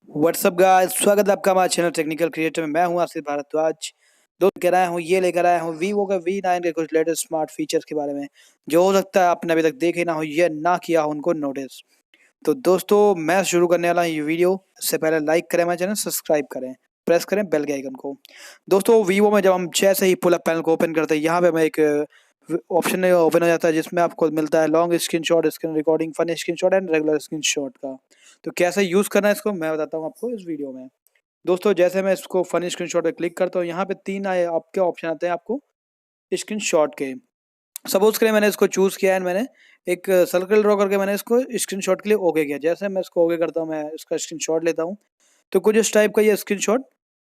WhatsApp guys, स्वागत है आपका हमारे चैनल टेक्निकल क्रिएटर में। मैं हूं आशीष भारद्वाज। दोस्त कह रहा हूं ये लेकर आया हूं वीवो का V9 के कुछ लेटेस्ट स्मार्ट फीचर्स के बारे में, जो हो सकता है आपने अभी तक देखे ना हो या ना किया हो उनको नोटिस। तो दोस्तों मैं शुरू करने वाला हूं ये वीडियो। इससे पहले लाइक करें हमारे चैनल, सब्सक्राइब करें, प्रेस करें बेल के आइकन को। दोस्तों वीवो में जब हम जैसे ही पुल अप पैनल को ओपन करते हैं, यहाँ पे हमें एक ऑप्शन ओपन हो जाता है जिसमें आपको मिलता है long screenshot, screen recording, fun screenshot and regular screenshot का। तो कैसे यूज करना है इसको मैं बताता हूँ आपको इस वीडियो में। दोस्तों जैसे मैं इसको फनी स्क्रीनशॉट पे क्लिक करता हूँ, यहाँ पे तीन आए आपके ऑप्शन आते हैं आपको स्क्रीनशॉट के। सपोज करें मैंने इसको चूज किया है, मैंने एक सर्कल ड्रॉ करके मैंने इसको स्क्रीनशॉट के लिए ओके किया। जैसे मैं इसको ओके करता हूँ, मैं इसका स्क्रीनशॉट लेता हूँ, तो कुछ इस टाइप का ये स्क्रीनशॉट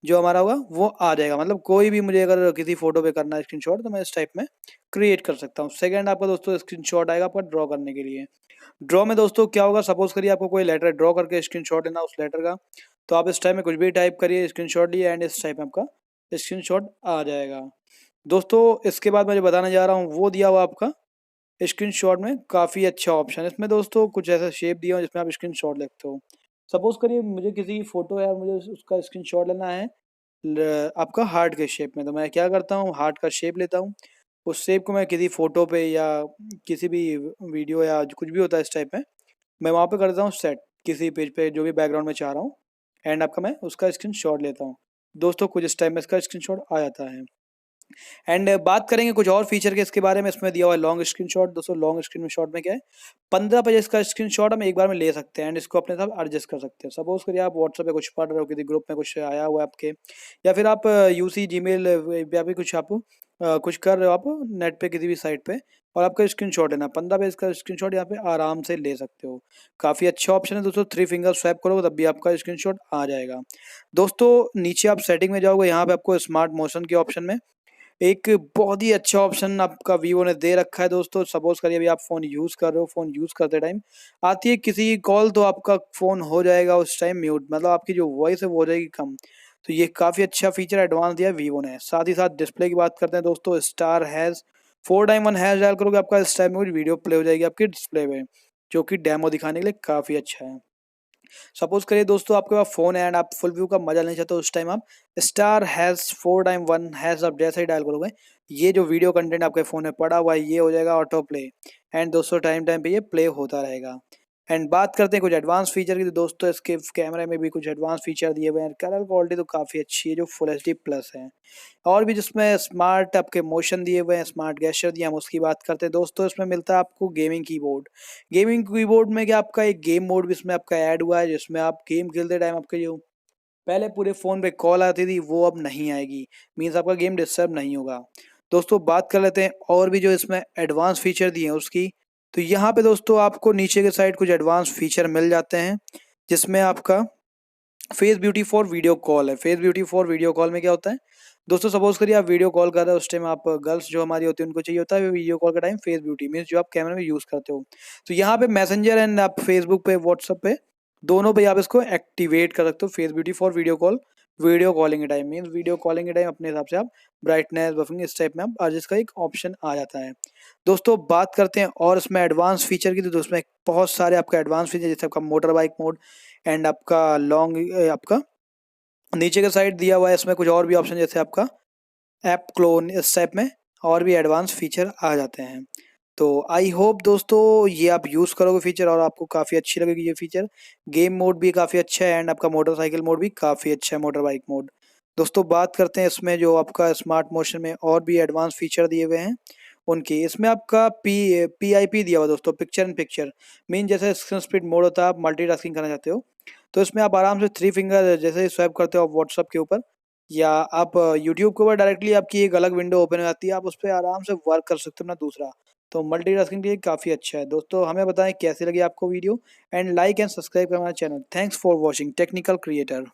जो हमारा होगा वो आ जाएगा। मतलब कोई भी मुझे अगर किसी फोटो पे करना है स्क्रीनशॉट, तो मैं इस टाइप में क्रिएट कर सकता हूँ। सेकंड आपका दोस्तों स्क्रीनशॉट आएगा आपका ड्रॉ करने के लिए। ड्रॉ में दोस्तों क्या होगा, सपोज करिए आपको कोई लेटर ड्रॉ करके स्क्रीनशॉट लेना उस लेटर का, तो आप इस टाइप में कुछ भी टाइप करिए, स्क्रीनशॉट लिए एंड इस टाइप में आपका स्क्रीनशॉट आ जाएगा। दोस्तों इसके बाद मैं जो बताने जा रहा हूँ वो दिया हुआ आपका स्क्रीनशॉट में काफ़ी अच्छा ऑप्शन है। इसमें दोस्तों कुछ ऐसा शेप दिया हो जिसमें आप स्क्रीनशॉट लेते हो। सपोज करिए मुझे किसी फोटो है और मुझे उसका स्क्रीनशॉट लेना है आपका हार्ट के शेप में, तो मैं क्या करता हूँ, हार्ट का शेप लेता हूँ। उस शेप को मैं किसी फोटो पे या किसी भी वीडियो या कुछ भी होता है इस टाइप में, मैं वहाँ पे करता हूँ सेट, किसी पेज पे जो भी बैकग्राउंड में चाह रहा हूँ, एंड आपका मैं उसका स्क्रीनशॉट लेता हूँ। दोस्तों कुछ इस टाइप में इसका स्क्रीनशॉट आ जाता है। एंड बात करेंगे कुछ और फीचर के इसके बारे में। इसमें दिया हुआ है लॉन्ग स्क्रीनशॉट। दोस्तों लॉन्ग स्क्रीनशॉट में क्या है, 15 पेजेस का स्क्रीनशॉट हम एक बार में ले सकते हैं एंड इसको अपने साथ एडजस्ट कर सकते हैं। सपोज करिए आप व्हाट्सएप पे कुछ पढ़ रहे हो, किसी ग्रुप में कुछ आया हुआ है आपके, या फिर आप यूसी जीमेल या फिर कुछ आप कुछ कर रहे हो आप नेट पे किसी भी साइट पे, और आपका स्क्रीनशॉट है ना, 15 पेज का स्क्रीनशॉट यहाँ पे आराम से ले सकते हो। काफ़ी अच्छा ऑप्शन है दोस्तों। 3 फिंगर स्वैप करोगे तब भी आपका स्क्रीनशॉट आ जाएगा। दोस्तों नीचे आप सेटिंग में जाओगे, यहाँ पे आपको स्मार्ट मोशन के ऑप्शन में एक बहुत ही अच्छा ऑप्शन आपका वीवो ने दे रखा है। दोस्तों सपोज करिए अभी आप फ़ोन यूज़ कर रहे हो, फ़ोन यूज़ करते टाइम आती है किसी की कॉल, तो आपका फ़ोन हो जाएगा उस टाइम म्यूट, मतलब आपकी जो वॉइस है वो हो जाएगी कम। तो ये काफ़ी अच्छा फीचर एडवांस दिया है वीवो ने। साथ ही साथ डिस्प्ले की बात करते हैं दोस्तों, star has 4x1 hash dial करोगे आपका इस टाइम में कुछ वीडियो प्ले हो जाएगी आपकी डिस्प्ले पे, जो कि डेमो दिखाने के लिए काफ़ी अच्छा है। सपोज करिए दोस्तों आपके पास फोन है एंड आप फुल व्यू का मजा लेना चाहते हो, उस टाइम आप स्टार हैज 4x1 हैज आप जैसे ही डायल करोगे, ये जो वीडियो कंटेंट आपके फोन में पड़ा हुआ है ये हो जाएगा ऑटो प्ले, एंड दोस्तों टाइम टाइम पे ये प्ले होता रहेगा। एंड बात करते हैं कुछ एडवांस फीचर की, तो दोस्तों इसके कैमरे में भी कुछ एडवांस फीचर दिए हुए हैं। कलर क्वालिटी तो काफ़ी अच्छी है जो फुल एच डी प्लस है, और भी जिसमें स्मार्ट आपके मोशन दिए हुए हैं, स्मार्ट गेस्चर दिए, हम उसकी बात करते हैं। दोस्तों इसमें मिलता है आपको गेमिंग कीबोर्ड। गेमिंग कीबोर्ड में क्या आपका एक गेम मोड भी इसमें आपका ऐड हुआ है, जिसमें आप गेम खेलते टाइम आपके जो पहले पूरे फ़ोन पे कॉल आती थी वो अब नहीं आएगी, मीन्स आपका गेम डिस्टर्ब नहीं होगा। दोस्तों बात कर लेते हैं और भी जो इसमें एडवांस फीचर दिए हैं उसकी। तो यहाँ पे दोस्तों आपको नीचे के साइड कुछ एडवांस फीचर मिल जाते हैं, जिसमें आपका face beauty for video call है। Face beauty for video call में क्या होता है दोस्तों, सपोज करिए आप वीडियो कॉल कर रहे हो, उस टाइम आप गर्ल्स जो हमारी होती है उनको चाहिए होता है वीडियो कॉल का टाइम फेस ब्यूटी, मीन्स जो आप कैमरे में यूज़ करते हो। तो यहाँ पे मैसेंजर एंड आप फेसबुक पे व्हाट्सअप पे दोनों पे आप इसको एक्टिवेट कर सकते हो, face beauty for video call. Video calling के टाइम मीन्स वीडियो कॉलिंग के टाइम अपने हिसाब से आप ब्राइटनेस बफरिंग इस टाइप में आप अर्जिस का एक ऑप्शन आ जाता है। दोस्तों बात करते हैं और इसमें एडवांस फीचर की, तो दोस्तों बहुत सारे आपका एडवांस फीचर, जैसे आपका मोटर बाइक मोड एंड आपका लॉन्ग आपका नीचे के साइड दिया हुआ है। इसमें कुछ और भी ऑप्शन जैसे आपका ऐप क्लोन इस टाइप में और भी एडवांस फीचर आ जाते हैं। तो आई होप दोस्तों ये आप यूज़ करोगे फीचर और आपको काफ़ी अच्छी लगेगी ये फीचर। गेम मोड भी काफ़ी अच्छा है एंड आपका मोटरसाइकिल मोड भी काफ़ी अच्छा है, मोटर बाइक मोड। दोस्तों बात करते हैं इसमें जो आपका स्मार्ट मोशन में और भी एडवांस फीचर दिए हुए हैं उनकी। इसमें आपका PIP दिया हुआ दोस्तों, पिक्चर इन पिक्चर, मीन जैसे स्क्रीन स्पीड मोड होता है, आप मल्टीटास्किंग करना चाहते हो, तो इसमें आप आराम से 3 फिंगर जैसे ही स्वैप करते हो आप व्हाट्सअप के ऊपर या आप यूट्यूब के ऊपर, डायरेक्टली आपकी एक अलग विंडो ओपन हो जाती है, आप उस पर आराम से वर्क कर सकते हो अपना दूसरा। तो मल्टीटास्किंग के लिए काफ़ी अच्छा है। दोस्तों हमें बताएं कैसी लगी आपको video, and like and subscribe करना channel. Thanks for watching technical creator.